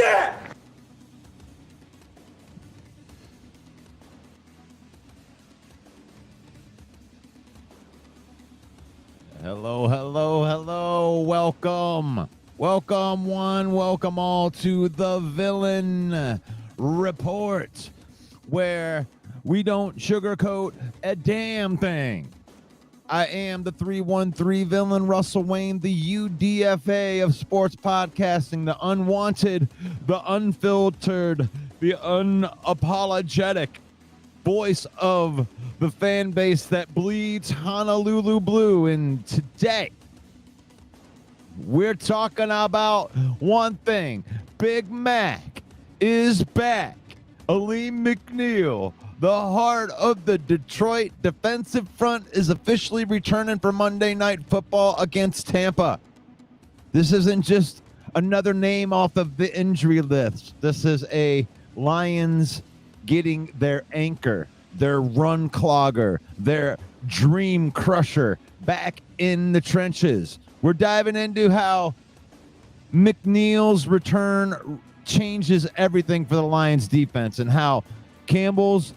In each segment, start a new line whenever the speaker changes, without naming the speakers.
that?
Hello, hello, hello. Welcome. Welcome one, welcome all to the Villain Report, where we don't sugarcoat a damn thing. I am the 313 villain, Russell Wayne, the UDFA of sports podcasting, the unwanted, the unfiltered, the unapologetic voice of the fan base that bleeds Honolulu blue. And today, we're talking about one thing. Big Mac is back. Alim McNeill, the heart of the Detroit defensive front, is officially returning for Monday Night Football against Tampa. This isn't just another name off of the injury list. This is a Lions getting their anchor, their run clogger, their dream crusher back in the trenches. We're diving into how McNeill's return changes everything for the Lions defense, and how Campbell's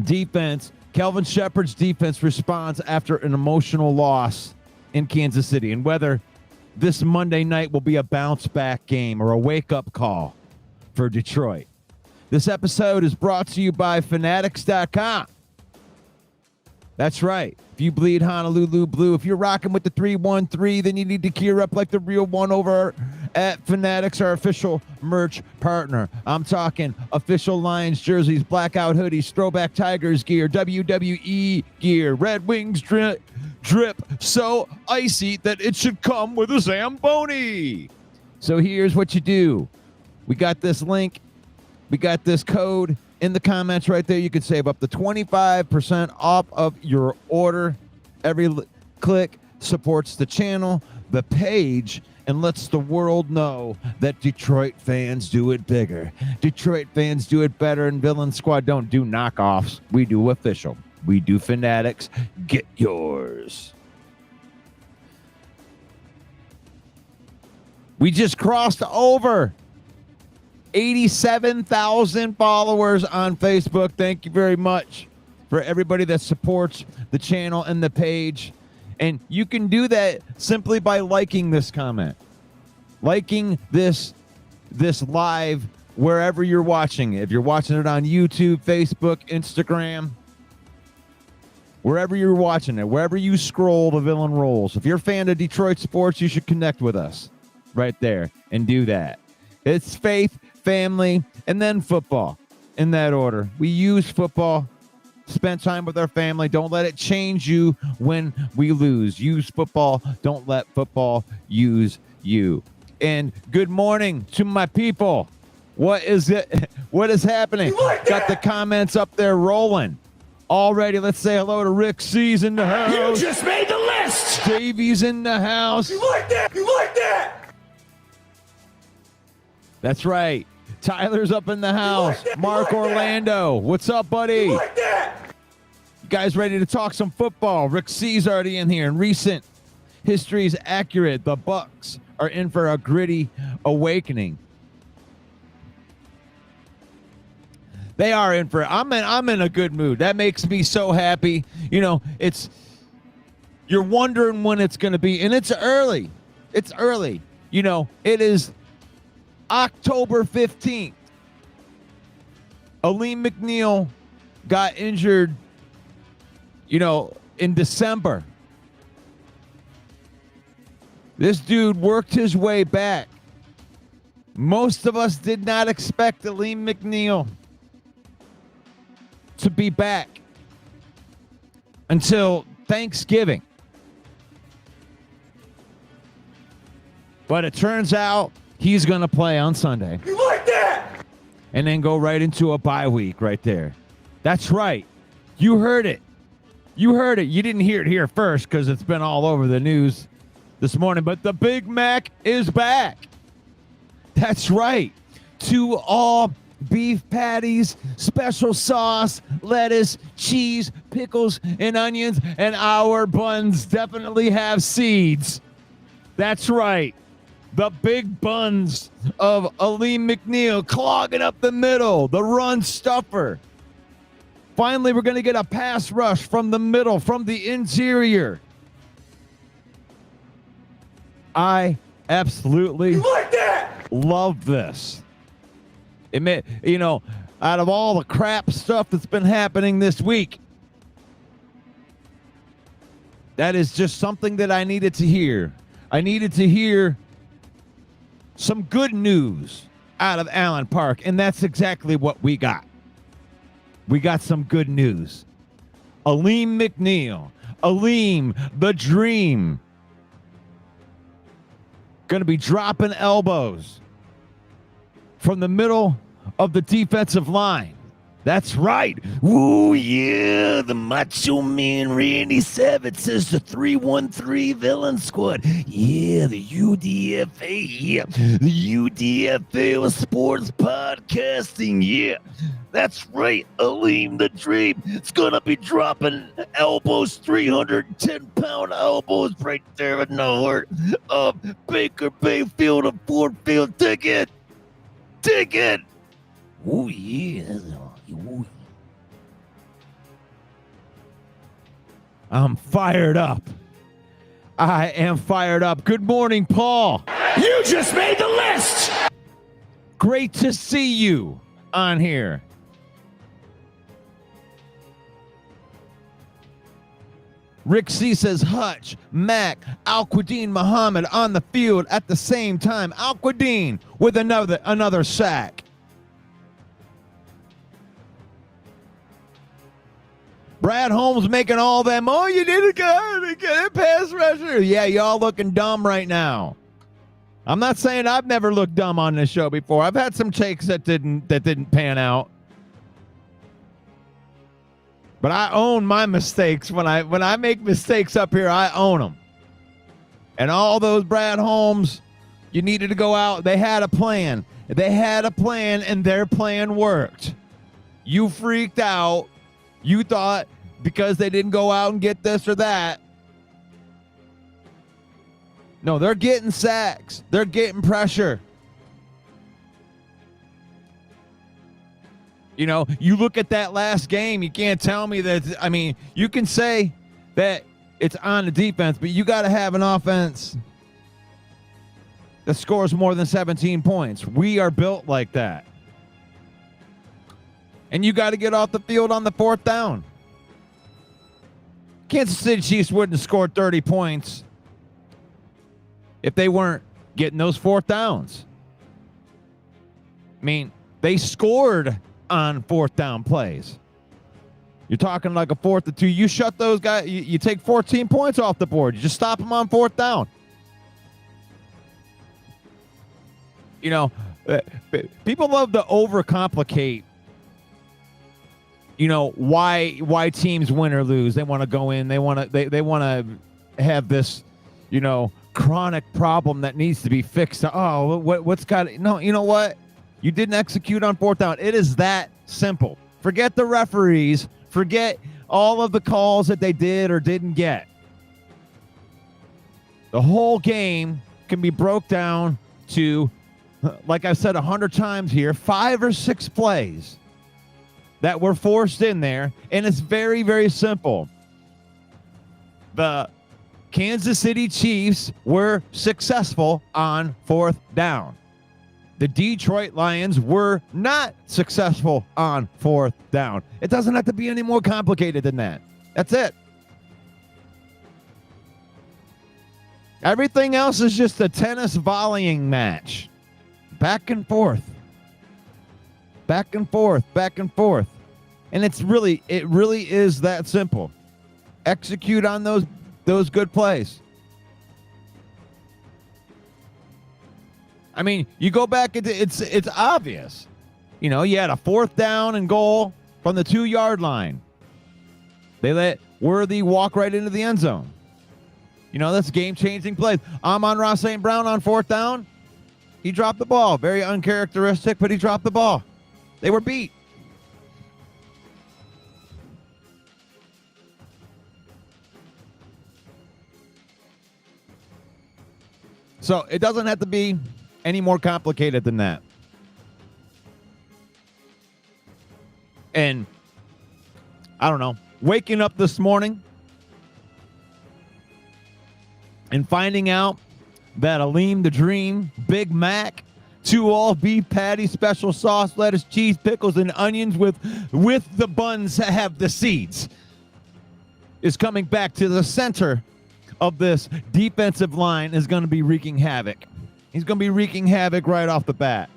defense, Kelvin Shepard's defense, responds after an emotional loss in Kansas City, and whether this Monday night will be a bounce back game or a wake up call for Detroit. This episode is brought to you by Fanatics.com. That's right. If you bleed Honolulu blue, if you're rocking with the 313, then you need to gear up like the real one over at Fanatics, our official merch partner. I'm talking official Lions jerseys, blackout hoodies, throwback Tigers gear, WWE gear, Red Wings drip so icy that it should come with a Zamboni. So here's what you do. We got this link. We got this code in the comments right there. You can save up to 25% off of your order. Every click supports the channel, the page, and lets the world know that Detroit fans do it bigger. Detroit fans do it better, and Villain Squad don't do knockoffs. We do official. We do Fanatics. Get yours. We just crossed over 87,000 followers on Facebook. Thank you very much for everybody that supports the channel and the page. And you can do that simply by liking this comment, liking this live wherever you're watching it. If you're watching it on YouTube, Facebook, Instagram, wherever you're watching it, wherever you scroll, the Villain rolls. If you're a fan of Detroit sports, you should connect with us right there and do that. It's faith, family, and then football in that order. We use football, spend time with our family. Don't let it change you when we lose. Use football. Don't let football use you. And good morning to my people. What is it? What is happening? Got the comments up there rolling already. Let's say hello to Rick C's in the house.
You just made the list.
Davey's in the house.
You like that? You like that?
That's right. Tyler's up in the house.
Like
Mark Orlando. What's up, buddy?
You like that?
You guys ready to talk some football? Rick C's already in here. And recent history is accurate. The Bucs are in for a gritty awakening. They are in for it. I'm in a good mood. That makes me so happy. You know, you're wondering when it's going to be, and it's early. It's early. You know, it is October 15th. Alim McNeill got injured, you know, in December. This dude worked his way back. Most of us did not expect Alim McNeill to be back until Thanksgiving. But it turns out he's going to play on Sunday.
You like that?
And then go right into a bye week right there. That's right. You heard it. You heard it. You didn't hear it here first because it's been all over the news this morning. But the Big Mac is back. That's right. 2 all beef patties, special sauce, lettuce, cheese, pickles, and onions. And our buns definitely have seeds. That's right. The big buns of Alim McNeill clogging up the middle, the run stuffer. Finally, we're going to get a pass rush from the middle, from the interior. I absolutely
You like that?
love this. It may, out of all the crap stuff that's been happening this week, that is just something that I needed to hear. I needed to hear some good news out of Allen Park, and that's exactly what we got. We got some good news. Alim McNeill, Alim the Dream, going to be dropping elbows from the middle of the defensive line. That's right. Ooh, yeah. The Macho Man Randy Savage says the 313 Villain Squad. Yeah, the UDFA. Yeah, the UDFA of sports podcasting. Yeah, that's right. Alim the Dream. It's going to be dropping elbows, 310-pound elbows right there in the heart of Baker Mayfield of Ford Field. Dig it. Dig it. Oh, yeah. I'm fired up. I am fired up. Good morning, Paul.
You just made the list!
Great to see you on here. Rick C says Hutch, Mac, Al-Quadin Muhammad on the field at the same time. Al-Quadin with another sack. Brad Holmes making all them, oh, you did it, get a pass rusher. Yeah, y'all looking dumb right now. I'm not saying I've never looked dumb on this show before. I've had some takes that didn't pan out. But I own my mistakes. When I make mistakes up here, I own them. And all those Brad Holmes, you needed to go out. They had a plan. They had a plan, and their plan worked. You freaked out. You thought because they didn't go out and get this or that. No, they're getting sacks. They're getting pressure. You look at that last game, you can't tell me that, you can say that it's on the defense, but you got to have an offense that scores more than 17 points. We are built like that. And you got to get off the field on the fourth down. Kansas City Chiefs wouldn't have scored 30 points if they weren't getting those fourth downs. They scored on fourth down plays. You're talking like a 4th and 2. You shut those guys, you take 14 points off the board. You just stop them on fourth down. People love to overcomplicate why teams win or lose. They want to go in. They want to have this, chronic problem that needs to be fixed. Oh, what's got it? No, you know what? You didn't execute on fourth down. It is that simple. Forget the referees. Forget all of the calls that they did or didn't get. The whole game can be broke down to, like I've said 100 times here, 5 or 6 plays that were forced in there, and it's very, very simple. The Kansas City Chiefs were successful on fourth down. The Detroit Lions were not successful on fourth down. It doesn't have to be any more complicated than that. That's it. Everything else is just a tennis volleying match. Back and forth. Back and forth, back and forth. And it really is that simple. Execute on those good plays. You go back into it's obvious. You had a fourth down and goal from the 2-yard line. They let Worthy walk right into the end zone. That's game-changing plays. Amon-Ra St. Brown on fourth down. He dropped the ball. Very uncharacteristic, but he dropped the ball. They were beat. So it doesn't have to be any more complicated than that. And I don't know, waking up this morning and finding out that Alim the Dream Big Mac, 2 all-beef patties, special sauce, lettuce, cheese, pickles, and onions with the buns that have the seeds, is coming back to the center of this defensive line, is going to be wreaking havoc. He's going to be wreaking havoc right off the bat.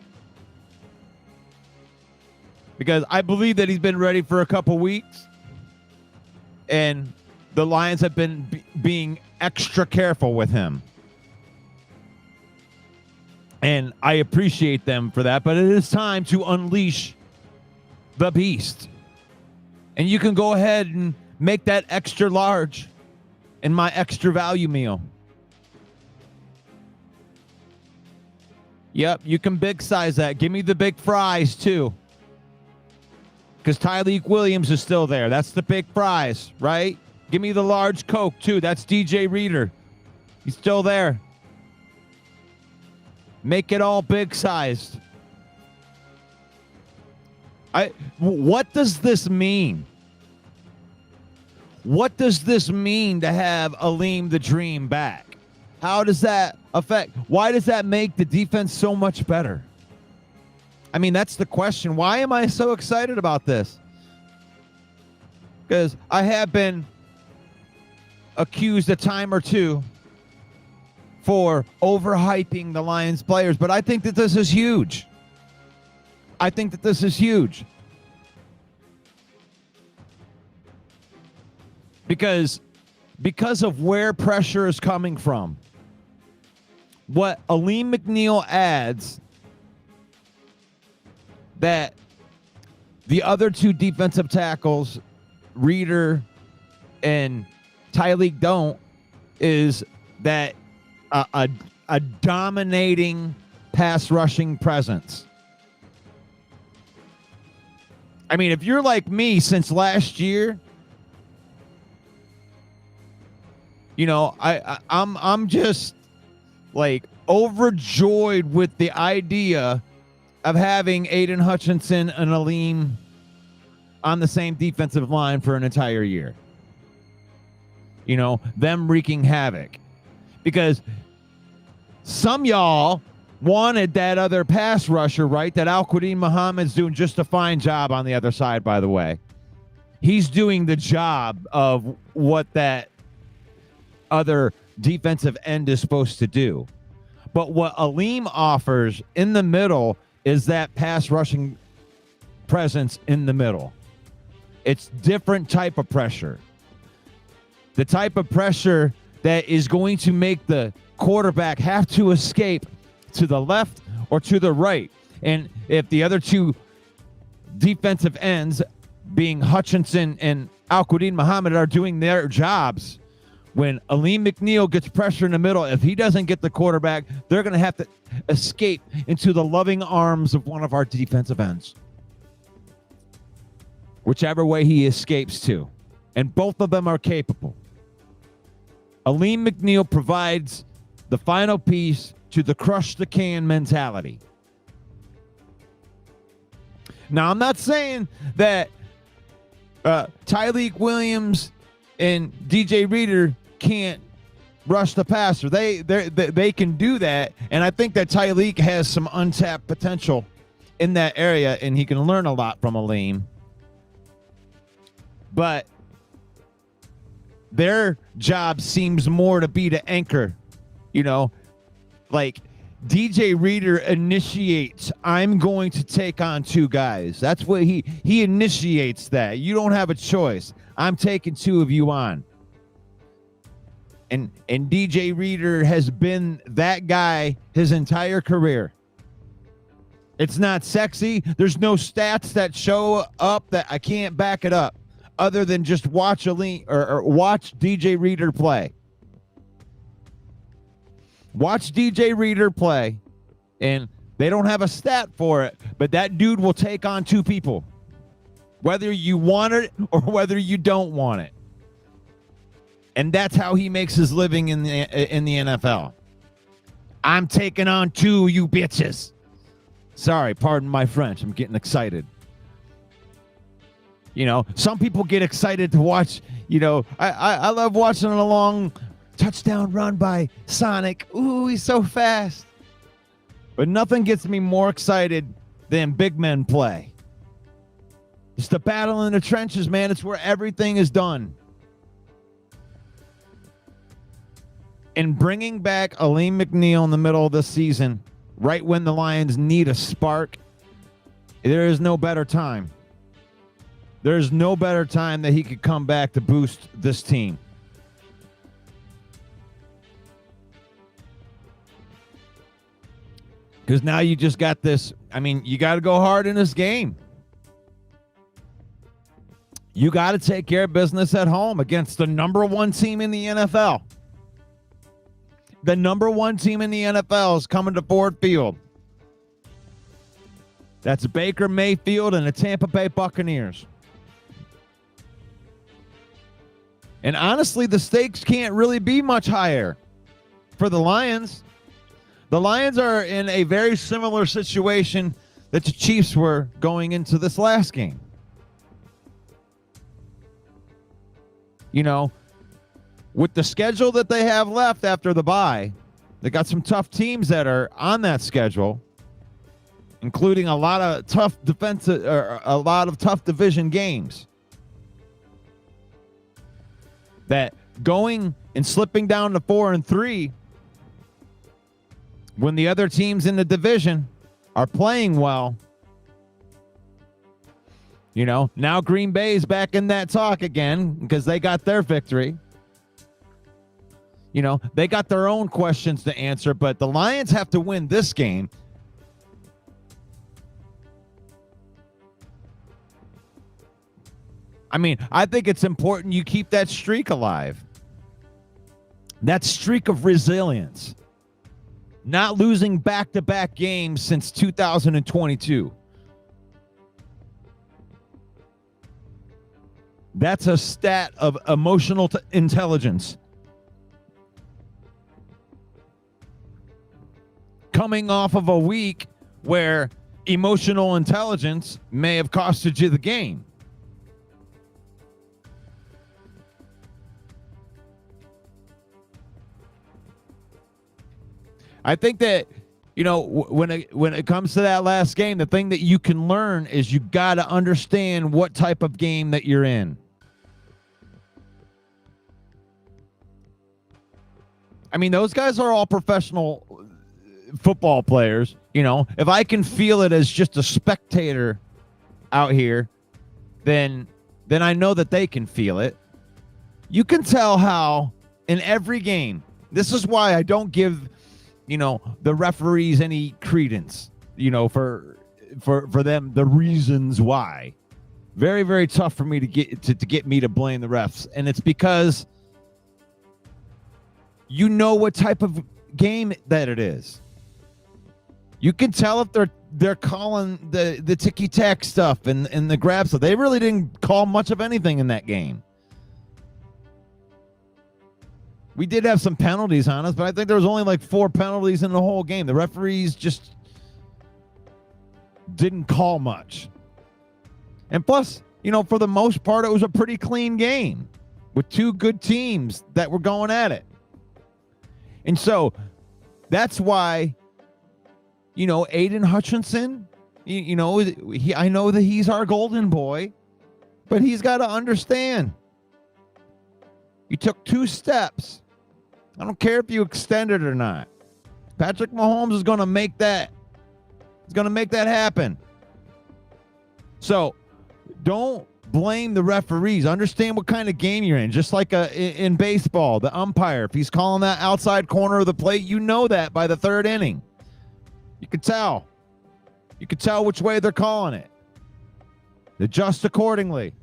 Because I believe that he's been ready for a couple weeks, and the Lions have been being extra careful with him. And I appreciate them for that, but it is time to unleash the beast. And you can go ahead and make that extra large in my extra value meal. Yep, you can big size that. Give me the big fries too. Because Tyleik Williams is still there. That's the big fries, right? Give me the large Coke too. That's DJ Reader. He's still there. Make it all big sized. What does this mean? What does this mean to have Alim the Dream back? How does that affect? Why does that make the defense so much better? I mean, that's the question. Why am I so excited about this? Because I have been accused a time or two for overhyping the Lions players, but I think that this is huge. I think that this is huge. Because of where pressure is coming from. What Alim McNeill adds that the other 2 defensive tackles, Reader and Tyleik, don't, is that a dominating pass rushing presence. I mean, if you're like me since last year, you know, I'm just like overjoyed with the idea of having Aiden Hutchinson and Alim on the same defensive line for an entire year. You know, them wreaking havoc. Because some y'all wanted that other pass rusher, right? That Al-Quadin Muhammad's doing just a fine job on the other side, by the way. He's doing the job of what that other defensive end is supposed to do. But what Alim offers in the middle is that pass rushing presence in the middle. It's different type of pressure. The type of pressure that is going to make the quarterback have to escape to the left or to the right. And if the other 2 defensive ends, being Hutchinson and Al-Quadin Muhammad, are doing their jobs, when Alim McNeill gets pressure in the middle, if he doesn't get the quarterback, they're going to have to escape into the loving arms of one of our defensive ends. Whichever way he escapes to. And both of them are capable. Alim McNeill provides the final piece to the crush the can mentality. Now, I'm not saying that Tyleik Williams and DJ Reader can't rush the passer. They can do that, and I think that Tyleik has some untapped potential in that area, and he can learn a lot from Alim. But their job seems more to be to anchor, you know, like DJ Reader initiates, I'm going to take on 2 guys. That's what he initiates that. You don't have a choice. I'm taking 2 of you on. And DJ Reader has been that guy his entire career. It's not sexy. There's no stats that show up that I can't back it up other than just watch Alim or watch DJ Reader play. Watch DJ Reader play, and they don't have a stat for it, but that dude will take on 2 people, whether you want it or whether you don't want it. And that's how he makes his living in the NFL. I'm taking on 2, you bitches. Sorry, pardon my French. I'm getting excited. You know, some people get excited to watch, you know, I love watching a long touchdown run by Sonic. Ooh, he's so fast. But nothing gets me more excited than big men play. It's the battle in the trenches, man. It's where everything is done. And bringing back Alim McNeill in the middle of the season, right when the Lions need a spark, there is no better time. There's no better time that he could come back to boost this team. Because now you just got this. I mean, you got to go hard in this game. You got to take care of business at home against the number 1 team in the NFL. The number 1 team in the NFL is coming to Ford Field. That's Baker Mayfield and the Tampa Bay Buccaneers. And honestly, the stakes can't really be much higher for the Lions. The Lions are in a very similar situation that the Chiefs were going into this last game. You know, with the schedule that they have left after the bye, they got some tough teams that are on that schedule, including a lot of tough defensive, or a lot of tough division games. That going and slipping down to 4-3 when the other teams in the division are playing well. You know, now Green Bay's back in that talk again because they got their victory. You know, they got their own questions to answer, but the Lions have to win this game. I mean, I think it's important you keep that streak alive. That streak of resilience. Not losing back-to-back games since 2022. That's a stat of emotional intelligence. Coming off of a week where emotional intelligence may have costed you the game. I think that, you know, when it comes to that last game, the thing that you can learn is you got to understand what type of game that you're in. I mean, those guys are all professional football players. You know, if I can feel it as just a spectator out here, then I know that they can feel it. You can tell how in every game, this is why I don't give, you know, the referees any credence, you know, for them, the reasons why. Very, very tough for me to get me to blame the refs. And it's because you know what type of game that it is. You can tell if they're calling the ticky-tack stuff and the grab stuff. They really didn't call much of anything in that game. We did have some penalties on us, but I think there was only like 4 penalties in the whole game. The referees just didn't call much. And plus, you know, for the most part, it was a pretty clean game with 2 good teams that were going at it. And so that's why, you know, Aiden Hutchinson, you know, I know that he's our golden boy, but he's got to understand. You took 2 steps. I don't care if you extend it or not. Patrick Mahomes is going to make that. He's going to make that happen. So don't blame the referees. Understand what kind of game you're in. Just like in baseball, the umpire, if he's calling that outside corner of the plate, you know that by the 3rd inning. You could tell. You could tell which way they're calling it. Adjust accordingly.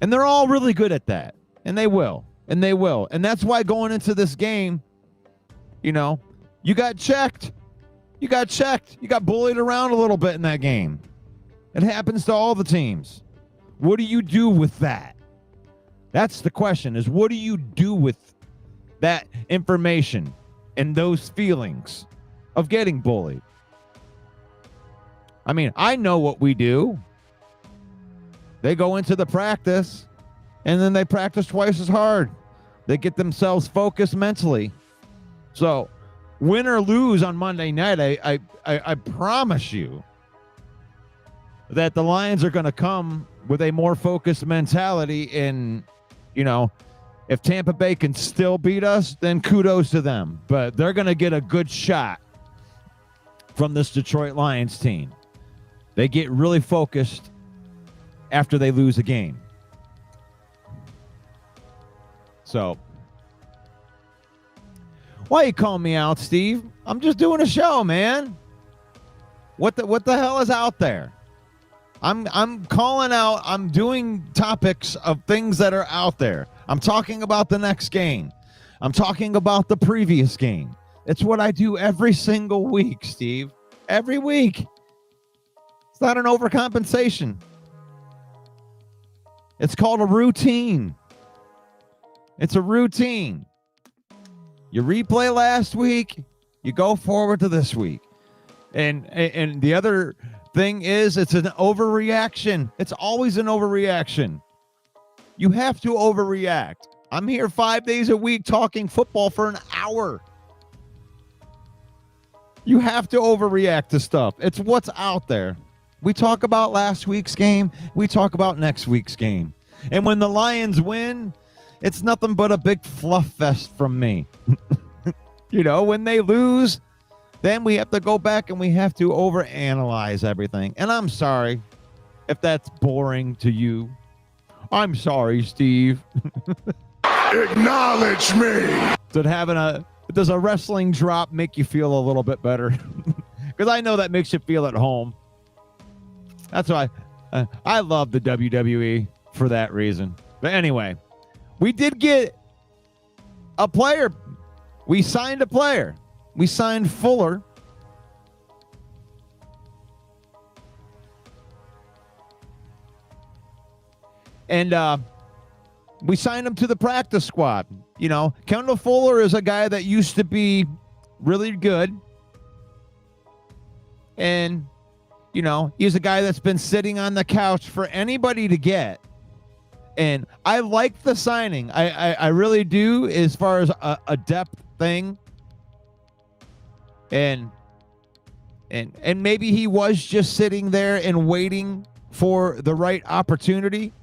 And they're all really good at that. And they will. And they will. And that's why going into this game, you know, you got checked. You got checked. You got bullied around a little bit in that game. It happens to all the teams. What do you do with that? That's the question, is what do you do with that information and those feelings of getting bullied. I mean, I know what we do. They go into the practice, and then they practice twice as hard. They get themselves focused mentally. So, win or lose on Monday night, I promise you that the Lions are going to come with a more focused mentality. And, you know, if Tampa Bay can still beat us, then kudos to them. But they're going to get a good shot from this Detroit Lions team. They get really focused after they lose a game. So, why you calling me out, Steve? I'm just doing a show, man. What the hell is out there? I'm calling out. I'm doing topics of things that are out there. I'm talking about the next game. I'm talking about the previous game. It's what I do every single week, Steve. Every week. It's not an overcompensation. It's called a routine. It's a routine. You replay last week, you go forward to this week. And the other thing is, it's an overreaction. It's always an overreaction. You have to overreact. I'm here 5 days a week talking football for an hour. You have to overreact to stuff. It's what's out there. We talk about last week's game. We talk about next week's game. And when the Lions win, it's nothing but a big fluff fest from me. You know, when they lose, then we have to go back and we have to overanalyze everything. And I'm sorry if that's boring to you. I'm sorry, Steve.
Acknowledge me.
Does a wrestling drop make you feel a little bit better? Because I know that makes you feel at home. That's why I love the WWE for that reason. But anyway, we did get a player. We signed a player. We signed Fuller. And we signed him to the practice squad. You know, Campbell Fuller is a guy that used to be really good. And, you know, he's a guy that's been sitting on the couch for anybody to get. And I like the signing. I really do, as far as a depth thing. And maybe he was just sitting there and waiting for the right opportunity.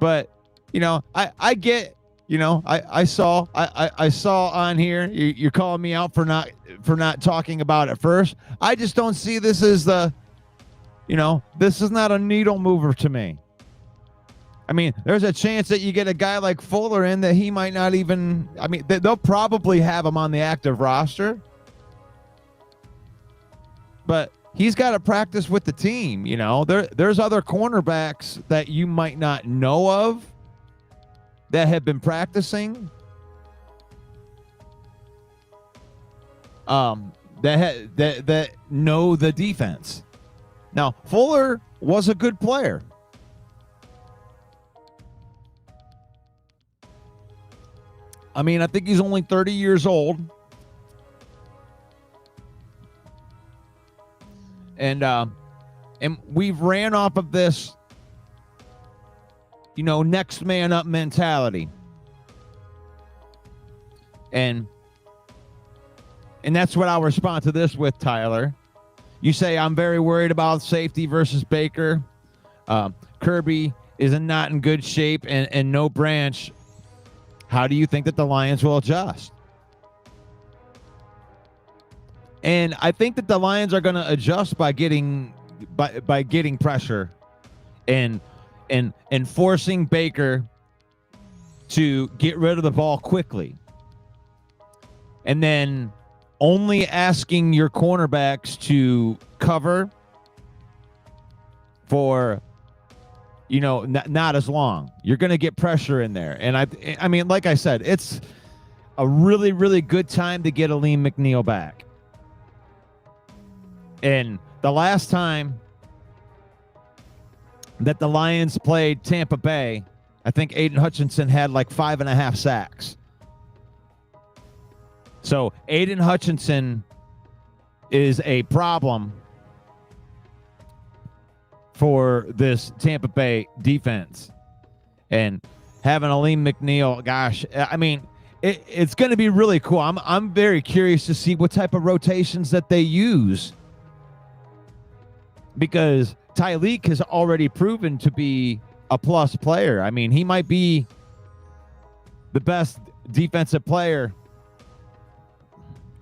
But, you know, I get, you know, I saw on here, you're calling me out for not talking about it first. I just don't see this as this is not a needle mover to me. I mean, there's a chance that you get a guy like Fuller in that he might not even, I mean, they'll probably have him on the active roster. But he's got to practice with the team, you know. There's other cornerbacks that you might not know of that have been practicing. That know the defense. Now, Fuller was a good player. I mean, I think he's only 30 years old. And we've ran off of this, you know, next man up mentality. And that's what I'll respond to this with, Tyler. You say, I'm very worried about safety versus Baker. Kirby is not in good shape and no Branch. How do you think that the Lions will adjust? And I think that the Lions are going to adjust by getting pressure and forcing Baker to get rid of the ball quickly. And then only asking your cornerbacks to cover for, you know, not as long. You're going to get pressure in there. And I mean, like I said, it's a really, really good time to get Alim McNeill back. And the last time that the Lions played Tampa Bay, I think Aiden Hutchinson had like 5.5 sacks. So Aiden Hutchinson is a problem for this Tampa Bay defense. And having Alim McNeill, gosh, I mean, it's going to be really cool. I'm very curious to see what type of rotations that they use, because Tyreek has already proven to be a plus player. I mean, he might be the best defensive player,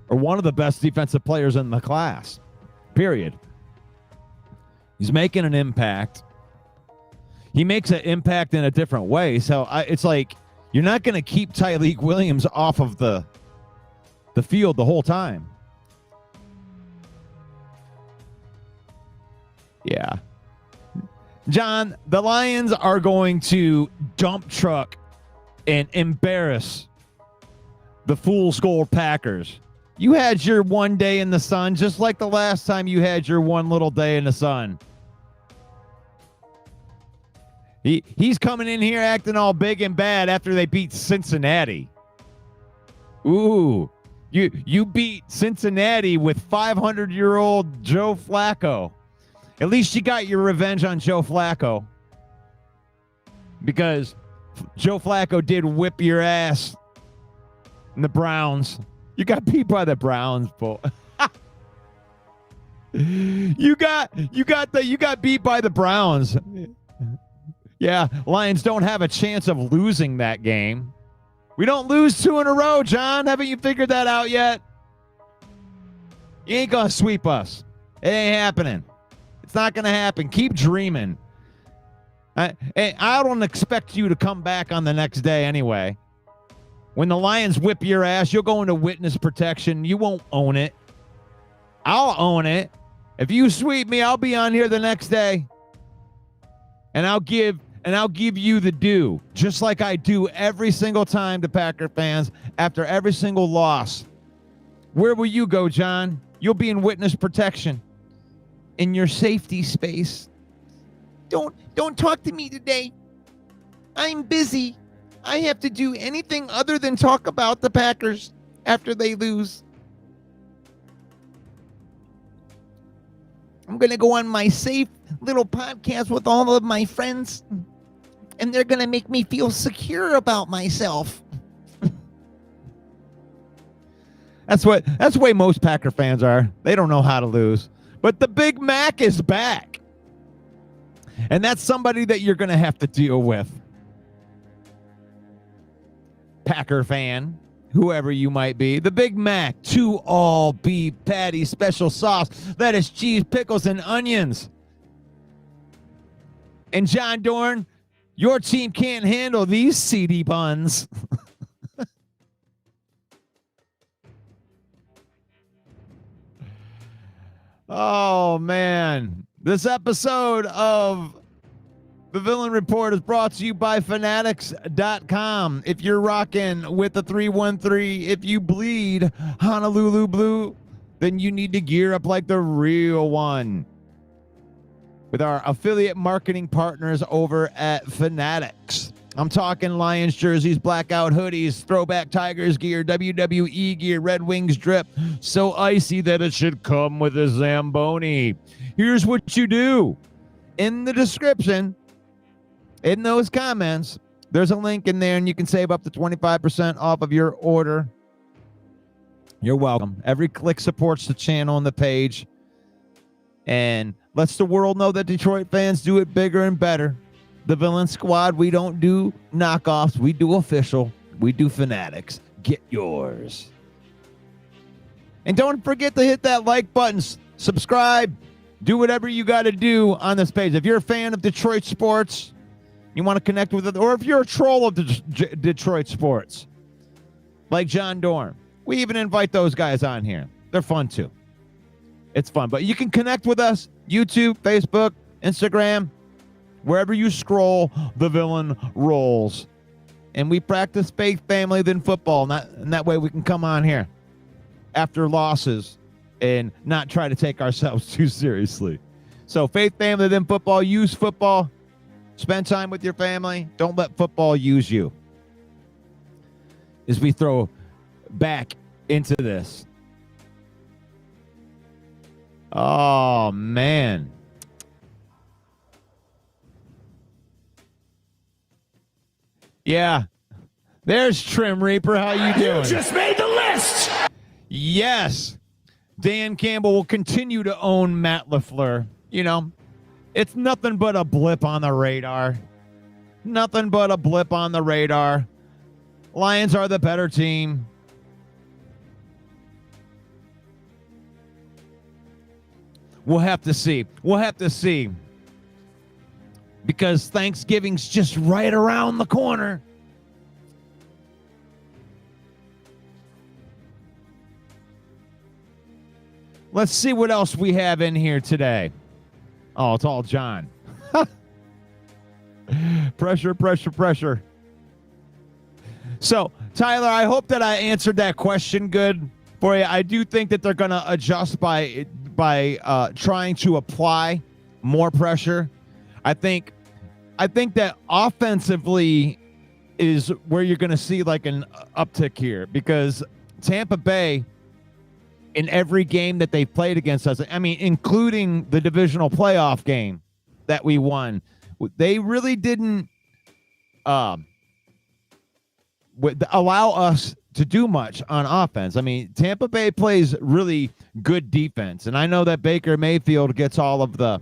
or one of the best defensive players in the class, period. He's making an impact. He makes an impact in a different way. So it's like, you're not going to keep Tyreek Williams off of the field the whole time. Yeah. John, the Lions are going to dump truck and embarrass the Fool's Gold Packers. You had your one day in the sun, just like the last time you had your one little day in the sun. He's coming in here acting all big and bad after they beat Cincinnati. Ooh, you beat Cincinnati with 500-year-old Joe Flacco. At least you got your revenge on Joe Flacco, because Joe Flacco did whip your ass in the Browns. You got beat by the Browns, boy. You got beat by the Browns. Yeah, Lions don't have a chance of losing that game. We don't lose 2 in a row, John. Haven't you figured that out yet? You ain't gonna sweep us. It ain't happening. It's not gonna happen. Keep dreaming. I don't expect you to come back on the next day anyway. When the Lions whip your ass, you'll go into witness protection. You won't own it. I'll own it. If you sweep me, I'll be on here the next day. And I'll give you the due, just like I do every single time to Packer fans after every single loss. Where will you go, John? You'll be in witness protection in your safety space. Don't talk to me today. I'm busy. I have to do anything other than talk about the Packers after they lose. I'm going to go on my safe little podcast with all of my friends, and they're going to make me feel secure about myself. That's the way most Packer fans are. They don't know how to lose. But the Big Mac is back. And that's somebody that you're going to have to deal with. Packer fan, whoever you might be. The Big Mac, 2 all-beef patty, special sauce, lettuce, cheese, pickles, and onions. And John Dorn, your team can't handle these seedy buns. Oh, man. This episode of The Villain Report is brought to you by Fanatics.com. If you're rocking with the 313, if you bleed Honolulu Blue, then you need to gear up like the real one. With our affiliate marketing partners over at Fanatics. I'm talking Lions jerseys, blackout hoodies, throwback Tigers gear, WWE gear, Red Wings drip, so icy that it should come with a Zamboni. Here's what you do. In the description, in those comments, there's a link in there, and you can save up to 25% off of your order. You're welcome. Every click supports the channel and the page, and lets the world know that Detroit fans do it bigger and better. The Villain Squad, we don't do knockoffs. We do official. We do Fanatics. Get yours. And don't forget to hit that like button. Subscribe. Do whatever you got to do on this page. If you're a fan of Detroit sports, you want to connect with it, or if you're a troll of Detroit sports, like John Dorn, we even invite those guys on here. They're fun too. It's fun. But you can connect with us, YouTube, Facebook, Instagram, wherever you scroll, the Villain rolls. And we practice faith, family, then football. And that way we can come on here after losses and not try to take ourselves too seriously. So faith, family, then football. Use football. Spend time with your family. Don't let football use you. As we throw back into this. Oh, man. Yeah. There's Trim Reaper. How you doing?
You just made the list.
Yes. Dan Campbell will continue to own Matt LaFleur. You know, it's nothing but a blip on the radar. Nothing but a blip on the radar. Lions are the better team. We'll have to see. We'll have to see. Because Thanksgiving's just right around the corner. Let's see what else we have in here today. Oh, it's all John. Pressure, pressure, pressure. So, Tyler, I hope that I answered that question good for you. I do think that they're going to adjust by trying to apply more pressure. I think that offensively is where you're going to see like an uptick here, because Tampa Bay, in every game that they've played against us, I mean, including the divisional playoff game that we won, they really didn't allow us to do much on offense. I mean, Tampa Bay plays really good defense, and I know that Baker Mayfield gets all of the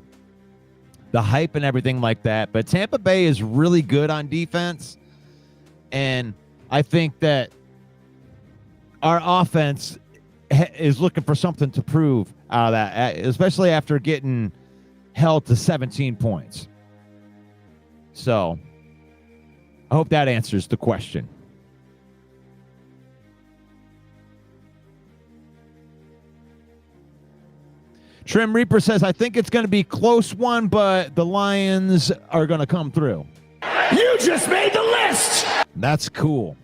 hype and everything like that, but Tampa Bay is really good on defense, and I think that our offense is looking for something to prove out of that, especially after getting held to 17 points. So I hope that answers the question. Trim Reaper says, I think it's going to be a close one, but the Lions are going to come through.
You just made the list.
That's cool.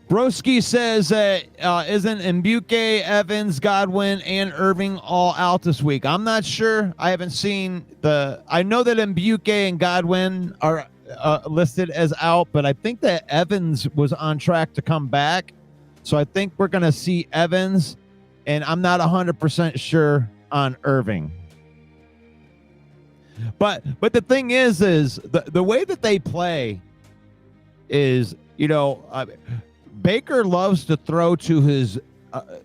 Broski says that isn't Mbuke, Evans, Godwin, and Irving all out this week? I'm not sure. I haven't seen I know that Mbuke and Godwin are listed as out, but I think that Evans was on track to come back. So I think we're going to see Evans, and I'm not 100% sure on Irving. But the thing is the way that they play is, you know, Baker loves to throw to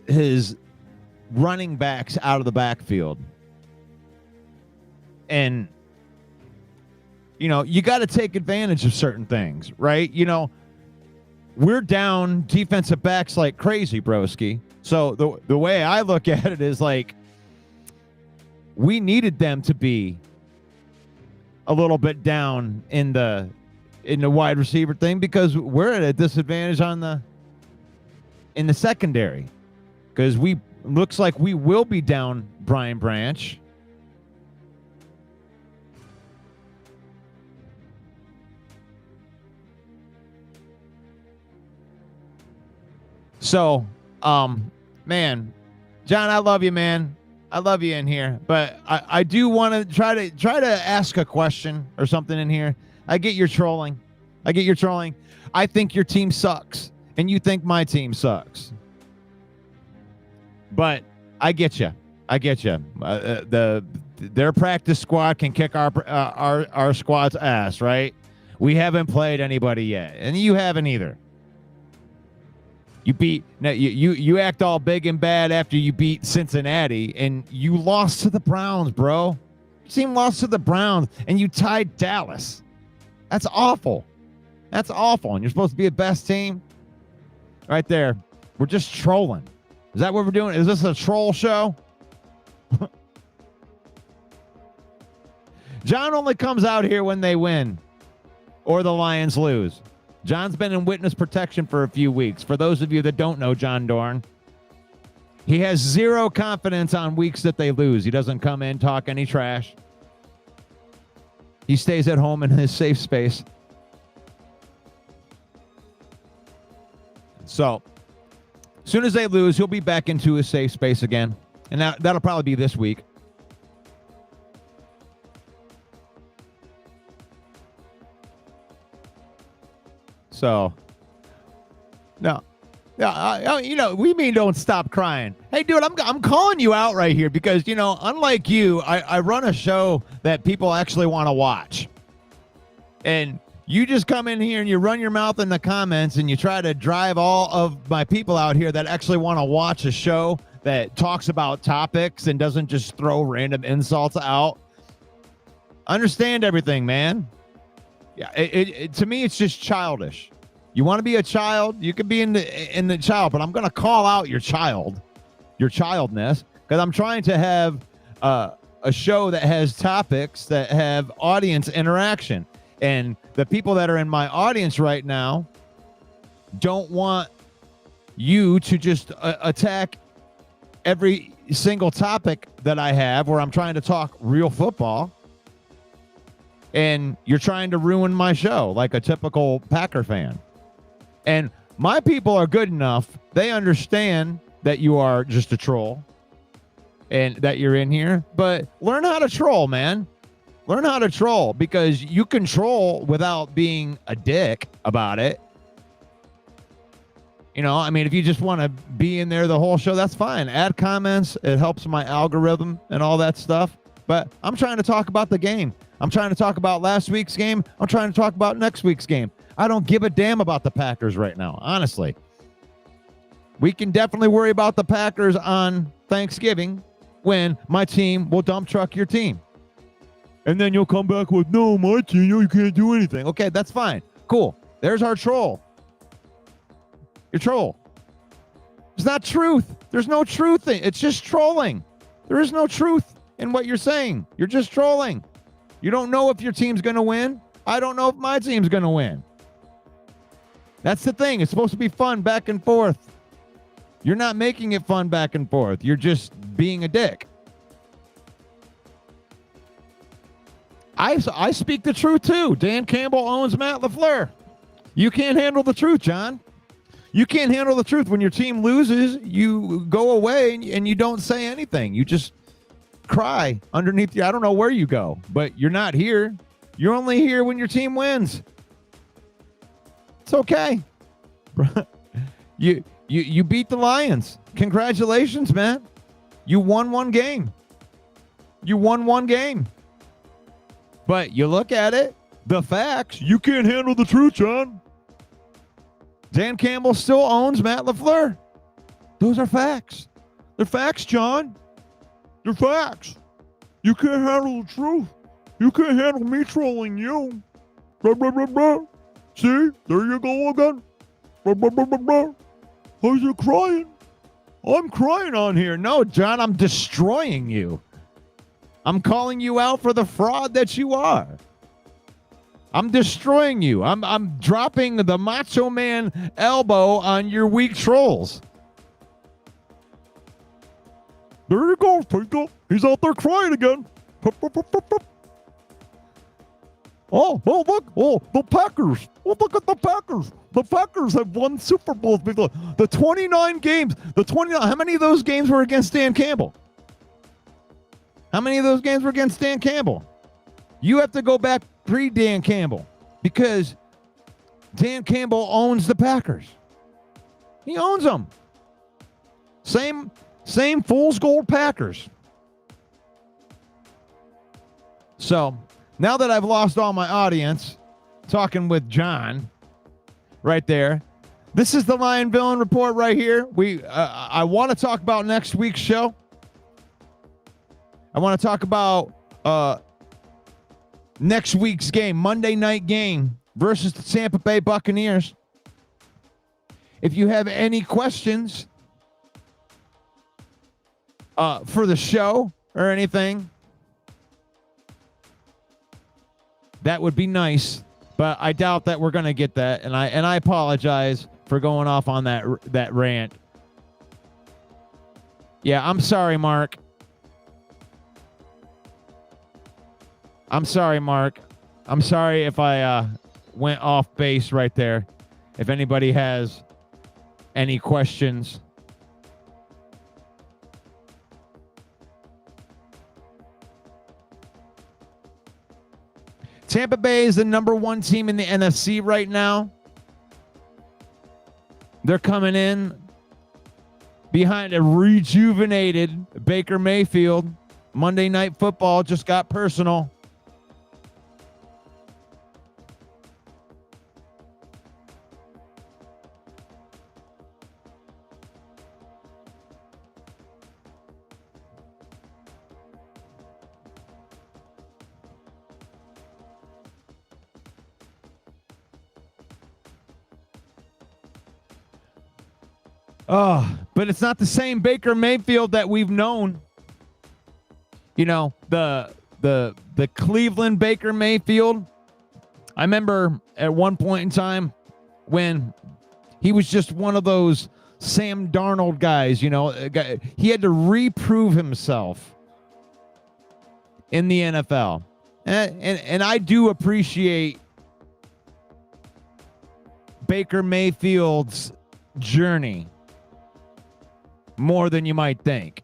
his running backs out of the backfield. And, you know, you got to take advantage of certain things, right? You know, we're down defensive backs like crazy, broski. So the way I look at it is like, we needed them to be a little bit down in the wide receiver thing, because we're at a disadvantage in the secondary, because looks like we will be down Brian Branch. So, man, John, I love you, man. I love you in here, but I do want to try to ask a question or something in here. I get your trolling. I think your team sucks, and you think my team sucks. But I get you. Their practice squad can kick our squad's ass, right? We haven't played anybody yet, and you haven't either. You act all big and bad after you beat Cincinnati, and you lost to the Browns, bro. Your team lost to the Browns, and you tied Dallas. That's awful. And you're supposed to be the best team? Right there. We're just trolling. Is that what we're doing? Is this a troll show? John only comes out here when they win or the Lions lose. John's been in witness protection for a few weeks. For those of you that don't know John Dorn, he has zero confidence on weeks that they lose. He doesn't come in, talk any trash. He stays at home in his safe space. So, as soon as they lose, he'll be back into his safe space again. And that'll probably be this week. So, no. Yeah, we mean don't stop crying. Hey, dude, I'm calling you out right here because, unlike you, I run a show that people actually want to watch. And you just come in here and you run your mouth in the comments and you try to drive all of my people out here that actually want to watch a show that talks about topics and doesn't just throw random insults out. Understand everything, man. Yeah, to me, it's just childish. You want to be a child, you can be in the child, but I'm going to call out your childness, because I'm trying to have a show that has topics that have audience interaction. And the people that are in my audience right now don't want you to just attack every single topic that I have where I'm trying to talk real football. And you're trying to ruin my show like a typical Packer fan. And my people are good enough. They understand that you are just a troll and that you're in here. But learn how to troll, man. Learn how to troll, because you can troll without being a dick about it. If you just want to be in there the whole show, that's fine. Add comments. It helps my algorithm and all that stuff. But I'm trying to talk about the game. I'm trying to talk about last week's game. I'm trying to talk about next week's game. I don't give a damn about the Packers right now, honestly. We can definitely worry about the Packers on Thanksgiving when my team will dump truck your team. And then you'll come back with, no, my team, you can't do anything. Okay, that's fine. Cool. There's our troll. Your troll. It's not truth. There's no truth in it. It's just trolling. There is no truth in what you're saying. You're just trolling. You don't know if your team's going to win. I don't know if my team's going to win. That's the thing. It's supposed to be fun back and forth. You're not making it fun back and forth. You're just being a dick. I speak the truth too. Dan Campbell owns Matt LaFleur. You can't handle the truth, John. You can't handle the truth. When your team loses, you go away and you don't say anything. You just cry underneath you. I don't know where you go, but you're not here. You're only here when your team wins. It's okay. You beat the Lions. Congratulations, man. You won one game. You won one game. But you look at it, the facts, you can't handle the truth, John. Dan Campbell still owns Matt LaFleur. Those are facts. They're facts, John. They're facts. You can't handle the truth. You can't handle me trolling you. Blah, blah, blah, blah. See? There you go again. Blah, blah, blah, blah, blah. Are you crying? I'm crying on here. No, John, I'm destroying you. I'm calling you out for the fraud that you are. I'm destroying you. I'm dropping the Macho Man elbow on your weak trolls. There you go, Tinka. He's out there crying again. Oh, look. Oh, the Packers. Oh, look at the Packers. The Packers have won Super Bowls before. The 29 games. How many of those games were against Dan Campbell? How many of those games were against Dan Campbell? You have to go back pre-Dan Campbell because Dan Campbell owns the Packers. He owns them. Same fool's gold Packers. So now that I've lost all my audience talking with John right there, this is the Lion Villain Report right here. I want to talk about next week's show. I want to talk about next week's game, Monday night game versus the Tampa Bay Buccaneers. If you have any questions for the show or anything, that would be nice. But I doubt that we're going to get that, and I apologize for going off on that rant. Yeah, I'm sorry, Mark. I'm sorry, Mark. I'm sorry if I went off base right there. If anybody has any questions. Tampa Bay is the number one team in the NFC right now. They're coming in behind a rejuvenated Baker Mayfield. Monday Night Football just got personal. Oh, but it's not the same Baker Mayfield that we've known. You know, the Cleveland Baker Mayfield. I remember at one point in time when he was just one of those Sam Darnold guys, you know, he had to reprove himself in the NFL. And I do appreciate Baker Mayfield's journey more than you might think.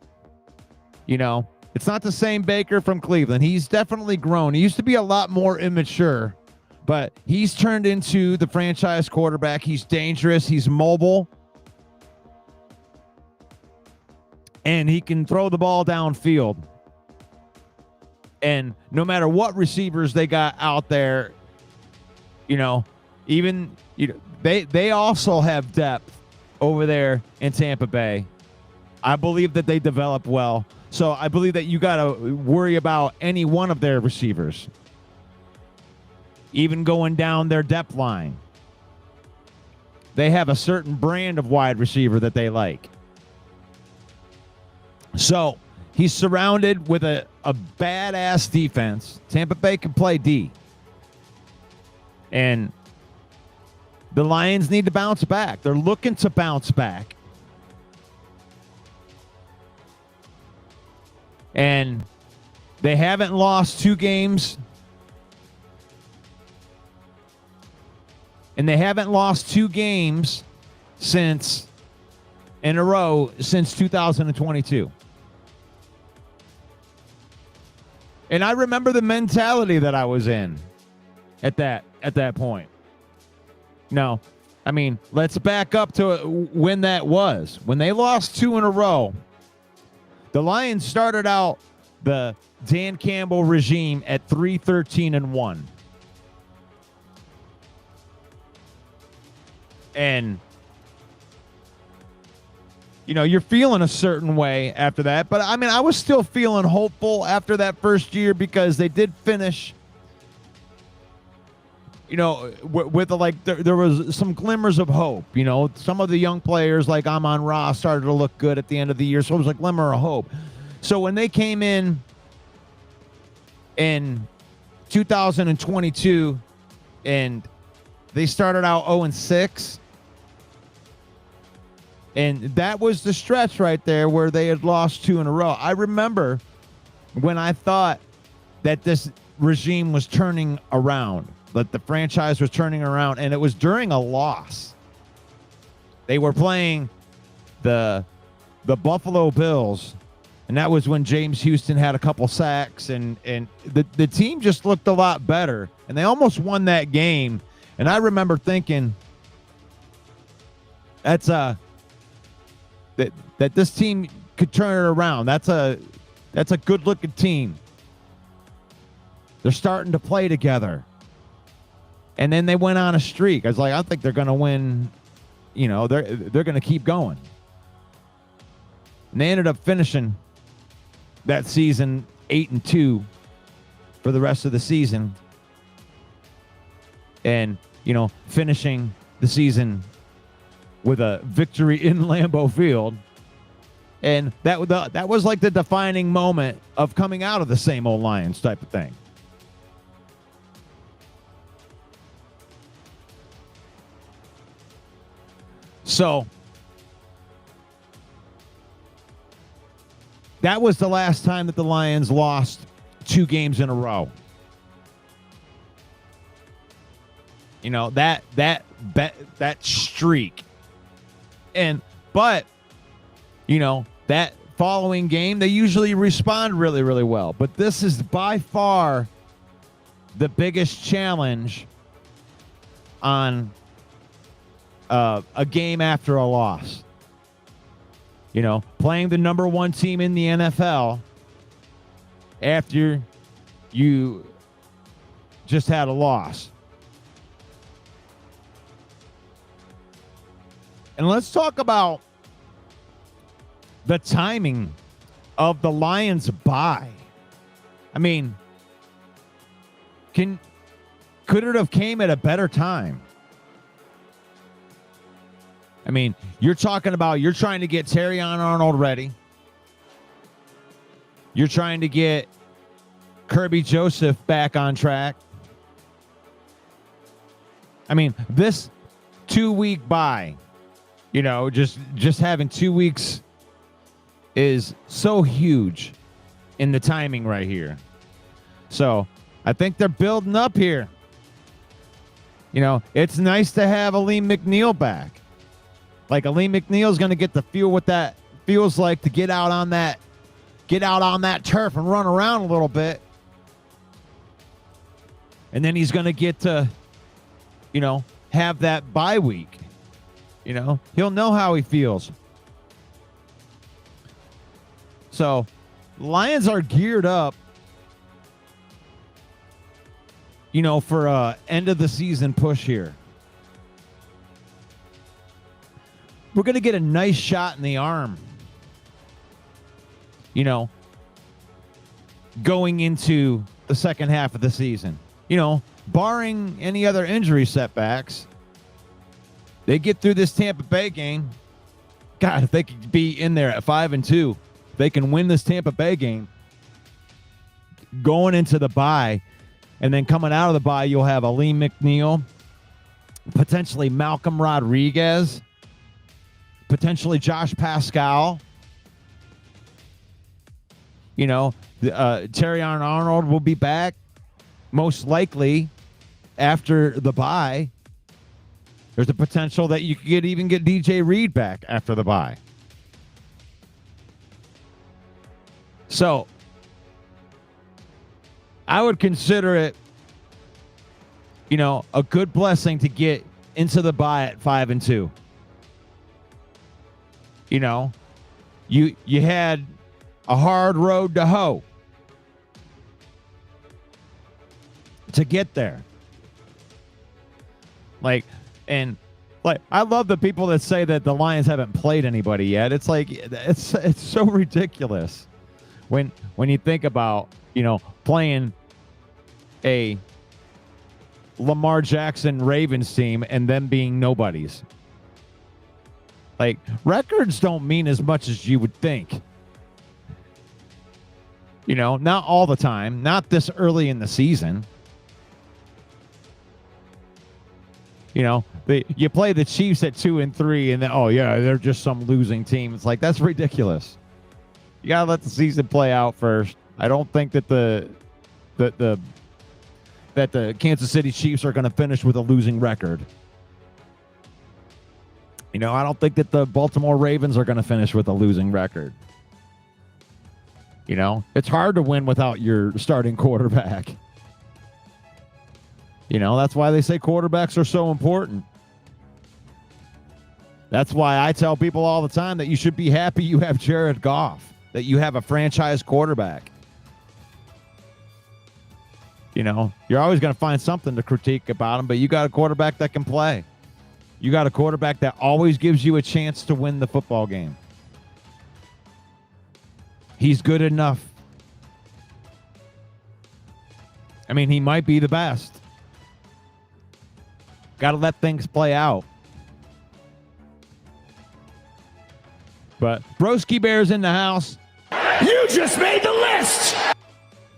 You know, it's not the same Baker from Cleveland. He's definitely grown. He used to be a lot more immature, but he's turned into the franchise quarterback. He's dangerous. He's mobile. And he can throw the ball downfield. And no matter what receivers they got out there, you know, even they also have depth over there in Tampa Bay. I believe that they develop well. So I believe that you got to worry about any one of their receivers, even going down their depth line. They have a certain brand of wide receiver that they like. So he's surrounded with a badass defense. Tampa Bay can play D. And the Lions need to bounce back. They're looking to bounce back. And they haven't lost 2 games. And they haven't lost 2 games in a row since 2022. And I remember the mentality that I was in at that point. No, I mean, let's back up to when that was. When they lost 2 in a row, the Lions started out the Dan Campbell regime at 3-13-1. And, you know, you're feeling a certain way after that. But, I mean, I was still feeling hopeful after that first year because they did finish, you know, with there was some glimmers of hope. You know, some of the young players like Amon-Ra started to look good at the end of the year. So it was a glimmer of hope. So when they came in 2022 and they started out 0-6, and that was the stretch right there where they had lost 2 in a row. I remember when I thought that this regime was turning around, that the franchise was turning around, and it was during a loss. They were playing the Buffalo Bills, and that was when James Houston had a couple sacks, and the team just looked a lot better, and they almost won that game. And I remember thinking, that this team could turn it around. That's a good-looking team. They're starting to play together. And then they went on a streak. I was like, I think they're going to win. You know, they're going to keep going. And they ended up finishing that season 8-2 for the rest of the season. And, you know, finishing the season with a victory in Lambeau Field. And that was like the defining moment of coming out of the same old Lions type of thing. So that was the last time that the Lions lost 2 games in a row. You know, that streak. But you know, that following game, they usually respond really, really well. But this is by far the biggest challenge on a game after a loss. You know, playing the number one team in the NFL after you just had a loss. And let's talk about the timing of the Lions' bye. I mean, could it have came at a better time? I mean, you're talking about you're trying to get Terrion Arnold ready. You're trying to get Kirby Joseph back on track. I mean, this 2-week bye, you know, just having 2 weeks is so huge in the timing right here. So I think they're building up here. You know, it's nice to have Alim McNeill back. Like, Alim McNeill's going to get to feel what that feels like to get out on that turf and run around a little bit. And then he's going to get to, you know, have that bye week. You know, he'll know how he feels. So, Lions are geared up, you know, for a end of the season push here. We're going to get a nice shot in the arm, you know, going into the second half of the season. You know, barring any other injury setbacks, they get through this Tampa Bay game. God, if they could be in there at 5-2, they can win this Tampa Bay game going into the bye. And then coming out of the bye, you'll have Alim McNeill, potentially Malcolm Rodriguez, potentially Josh Pascal. You know, Terrion Arnold will be back most likely after the bye. There's a potential that you could even get DJ Reed back after the bye. So I would consider it, you know, a good blessing to get into the bye at 5-2. You know, you had a hard road to hoe to get there. I love the people that say that the Lions haven't played anybody yet. It's like it's so ridiculous when you think about, you know, playing a Lamar Jackson Ravens team and them being nobodies. Like, records don't mean as much as you would think. You know, not all the time, not this early in the season. You know, you play the Chiefs at 2-3 and then, oh yeah, they're just some losing team. It's like, that's ridiculous. You gotta let the season play out first. I don't think that the Kansas City Chiefs are going to finish with a losing record. You know, I don't think that the Baltimore Ravens are going to finish with a losing record. You know, it's hard to win without your starting quarterback. You know, that's why they say quarterbacks are so important. That's why I tell people all the time that you should be happy you have Jared Goff, that you have a franchise quarterback. You know, you're always going to find something to critique about him, but you got a quarterback that can play. You got a quarterback that always gives you a chance to win the football game. He's good enough. I mean, he might be the best. Got to let things play out. But Broski Bear's in the house.
You just made the list!